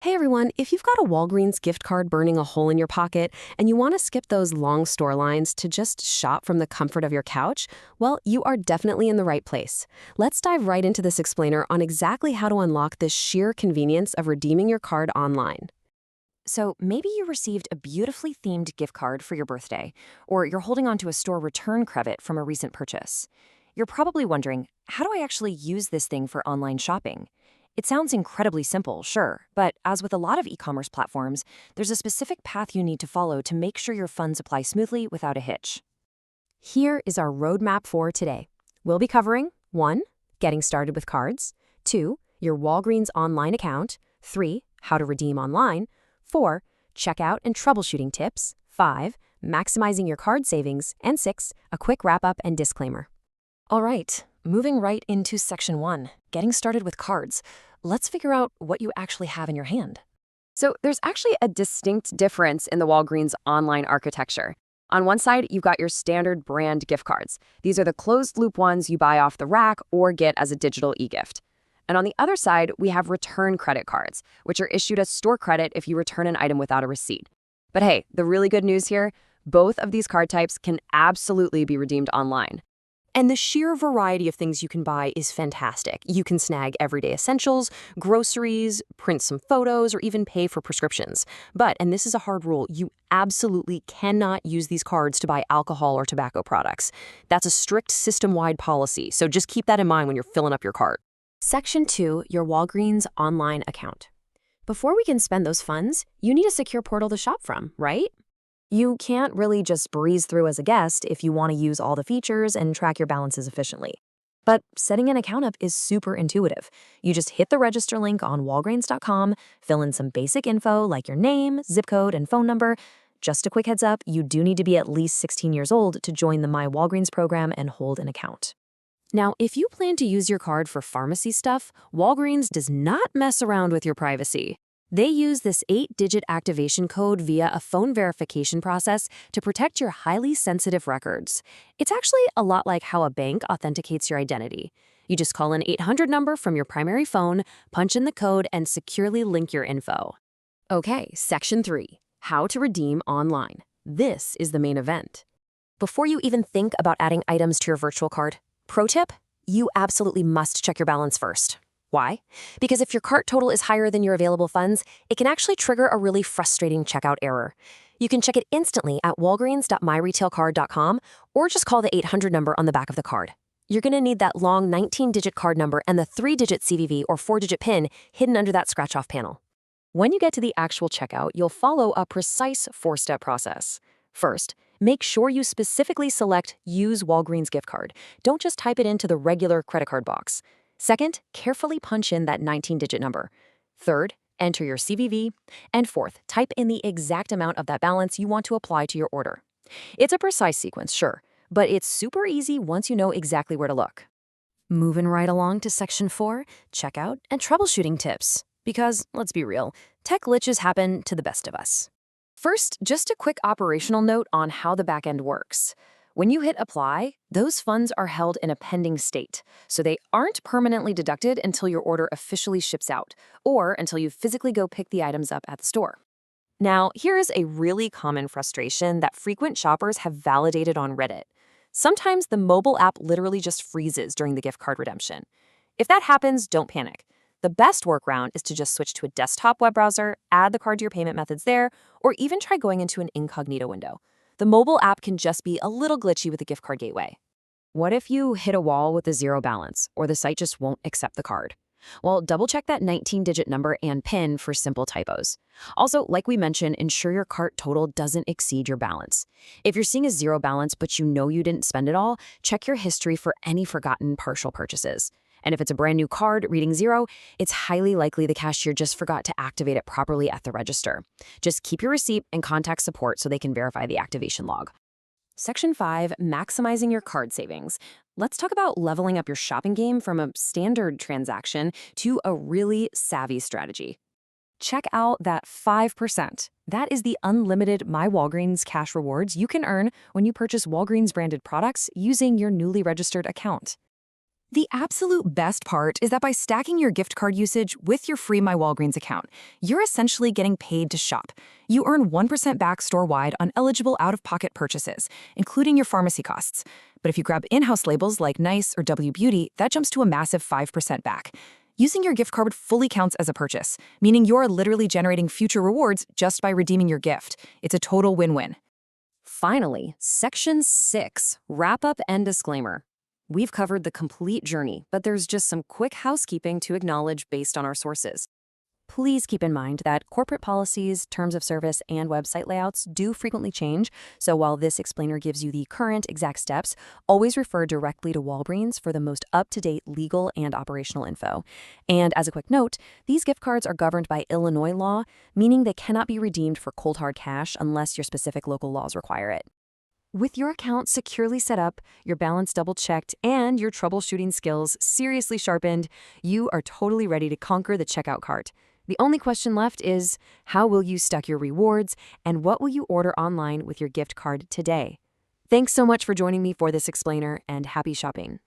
Hey everyone, if you've got a Walgreens gift card burning a hole in your pocket and you want to skip those long store lines to just shop from the comfort of your couch, well, you are definitely in the right place. Let's dive right into this explainer on exactly how to unlock the sheer convenience of redeeming your card online. So maybe you received a beautifully themed gift card for your birthday, or you're holding onto a store return credit from a recent purchase. You're probably wondering, how do I actually use this thing for online shopping? It sounds incredibly simple, sure, but as with a lot of e-commerce platforms, there's a specific path you need to follow to make sure your funds apply smoothly without a hitch. Here is our roadmap for today. We'll be covering 1. Getting started with cards, 2. Your Walgreens online account, 3. How to redeem online, 4. Checkout and troubleshooting tips, 5. Maximizing your card savings, and 6. A quick wrap-up and disclaimer. All right, moving right into section 1, getting started with cards. Let's figure out what you actually have in your hand. So there's actually a distinct difference in the Walgreens online architecture. On one side, you've got your standard brand gift cards. These are the closed-loop ones you buy off the rack or get as a digital e-gift. And on the other side, we have return credit cards, which are issued as store credit if you return an item without a receipt. But hey, the really good news here, both of these card types can absolutely be redeemed online. And the sheer variety of things you can buy is fantastic. You can snag everyday essentials, groceries, print some photos, or even pay for prescriptions. But, and this is a hard rule, you absolutely cannot use these cards to buy alcohol or tobacco products. That's a strict system-wide policy, so just keep that in mind when you're filling up your cart. Section 2, your Walgreens online account. Before we can spend those funds, you need a secure portal to shop from, right? You can't really just breeze through as a guest if you want to use all the features and track your balances efficiently. But setting an account up is super intuitive. You just hit the register link on walgreens.com, fill in some basic info like your name, zip code, and phone number. Just a quick heads up, you do need to be at least 16 years old to join the My Walgreens program and hold an account. Now, if you plan to use your card for pharmacy stuff, Walgreens does not mess around with your privacy. They use this 8-digit activation code via a phone verification process to protect your highly sensitive records. It's actually a lot like how a bank authenticates your identity. You just call an 800 number from your primary phone, punch in the code, and securely link your info. Okay, Section 3, how to redeem online. This is the main event. Before you even think about adding items to your virtual card, pro tip, you absolutely must check your balance first. Why? Because if your cart total is higher than your available funds, it can actually trigger a really frustrating checkout error. You can check it instantly at walgreens.myretailcard.com or just call the 800 number on the back of the card. You're going to need that long 19-digit card number and the 3-digit CVV or 4-digit PIN hidden under that scratch-off panel. When you get to the actual checkout, you'll follow a precise 4-step process. First, make sure you specifically select Use Walgreens gift card. Don't just type it into the regular credit card box. Second, carefully punch in that 19-digit number. Third, enter your CVV. And fourth, type in the exact amount of that balance you want to apply to your order. It's a precise sequence, sure, but it's super easy once you know exactly where to look. Moving right along to Section 4, checkout and troubleshooting tips. Because, let's be real, tech glitches happen to the best of us. First, just a quick operational note on how the backend works. When you hit apply, those funds are held in a pending state, so they aren't permanently deducted until your order officially ships out, or until you physically go pick the items up at the store. Now, here is a really common frustration that frequent shoppers have validated on Reddit. Sometimes the mobile app literally just freezes during the gift card redemption. If that happens, don't panic. The best workaround is to just switch to a desktop web browser, add the card to your payment methods there, or even try going into an incognito window. The mobile app can just be a little glitchy with the gift card gateway. What if you hit a wall with a zero balance, or the site just won't accept the card? Well, double-check that 19-digit number and PIN for simple typos. Also, like we mentioned, ensure your cart total doesn't exceed your balance. If you're seeing a zero balance but you know you didn't spend it all, check your history for any forgotten partial purchases. And if it's a brand new card reading zero, it's highly likely the cashier just forgot to activate it properly at the register. Just keep your receipt and contact support so they can verify the activation log. Section 5, maximizing your card savings. Let's talk about leveling up your shopping game from a standard transaction to a really savvy strategy. Check out that 5%. That is the unlimited My Walgreens cash rewards you can earn when you purchase Walgreens branded products using your newly registered account. The absolute best part is that by stacking your gift card usage with your free My Walgreens account, you're essentially getting paid to shop. You earn 1% back store-wide on eligible out-of-pocket purchases, including your pharmacy costs. But if you grab in-house labels like Nice or W Beauty, that jumps to a massive 5% back. Using your gift card fully counts as a purchase, meaning you're literally generating future rewards just by redeeming your gift. It's a total win-win. Finally, Section 6, Wrap-Up and Disclaimer. We've covered the complete journey, but there's just some quick housekeeping to acknowledge based on our sources. Please keep in mind that corporate policies, terms of service, and website layouts do frequently change, so while this explainer gives you the current exact steps, always refer directly to Walgreens for the most up-to-date legal and operational info. And as a quick note, these gift cards are governed by Illinois law, meaning they cannot be redeemed for cold hard cash unless your specific local laws require it. With your account securely set up, your balance double-checked, and your troubleshooting skills seriously sharpened, you are totally ready to conquer the checkout cart. The only question left is, how will you stack your rewards, and what will you order online with your gift card today? Thanks so much for joining me for this explainer, and happy shopping.